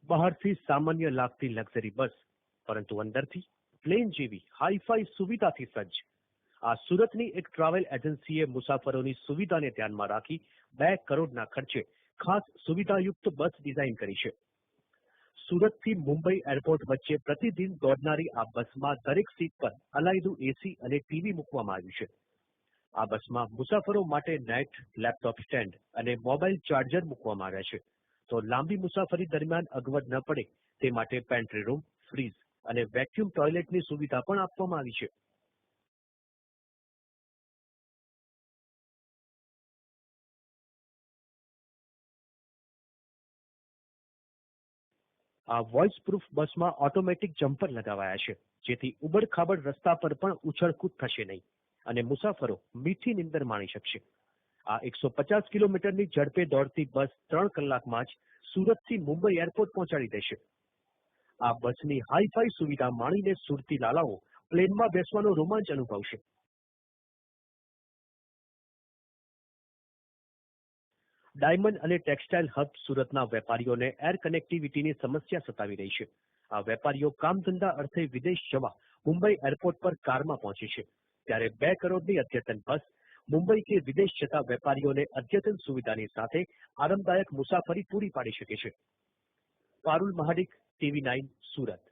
બહારથી સામાન્ય લાગતી લક્ઝરી બસ, પરંતુ અંદરથી પ્લેન જેવી હાઈફાઈ સુવિધાથી સજ્જ. આ સુરતની એક ટ્રાવેલ એજન્સીએ મુસાફરોની સુવિધાને ધ્યાનમાં રાખી 2 કરોડના ખર્ચે ખાસ સુવિધાયુક્ત બસ ડિઝાઇન કરી છે. સુરતથી મુંબઈ એરપોર્ટ વચ્ચે પ્રતિદિન દોડનારી આ બસમાં દરેક સીટ પર અલાયદું એસી અને ટીવી મૂકવામાં આવ્યું છે. આ બસમાં મુસાફરો માટે નેટ, લેપટોપ સ્ટેન્ડ અને મોબાઈલ ચાર્જર મૂકવામાં આવ્યા છે. તો લાંબી મુસાફરી દરમિયાન અગવડ ન પડે તે માટે પેન્ટ્રી રૂમ, ફ્રીજ અને વેક્યુમ ટોયલેટની સુવિધા પણ આપવામાં આવી છે. આ વોઇસ પ્રૂફ બસમાં ઓટોમેટિક જમ્પર લગાવાયા છે, જેથી ઉબડ-ખાબડ રસ્તા પર પણ ઉછળકૂદ થશે નહીં અને મુસાફરો મીઠી નીંદર માણી શકશે. આ 150 કિલોમીટરની ઝડપે દોડતી બસ 3 કલાકમાં જ સુરતથી મુંબઈ એરપોર્ટ પહોંચાડી દેશે. આ બસની હાઈફાઈ સુવિધા માણીને સુરતી લાલાઓ પ્લેનમાં બેસવાનો રોમાંચ અનુભવશે. ડાયમંડ અને ટેક્સટાઇલ હબ સુરતના વેપારીઓને એર કનેક્ટિવિટીની સમસ્યા સતાવી રહી છે. આ વેપારીઓ કામધંધા અર્થે વિદેશ જવા મુંબઈ એરપોર્ટ પર કારમાં પહોંચે છે, ત્યારે 2 કરોડની અદ્યતન બસ મુંબઈ કે વિદેશ જતા વેપારીઓને અદ્યતન સુવિધાની સાથે આરામદાયક મુસાફરી પૂરી પાડી શકે છે. પારુલ મહાડિક, TV9, સુરત.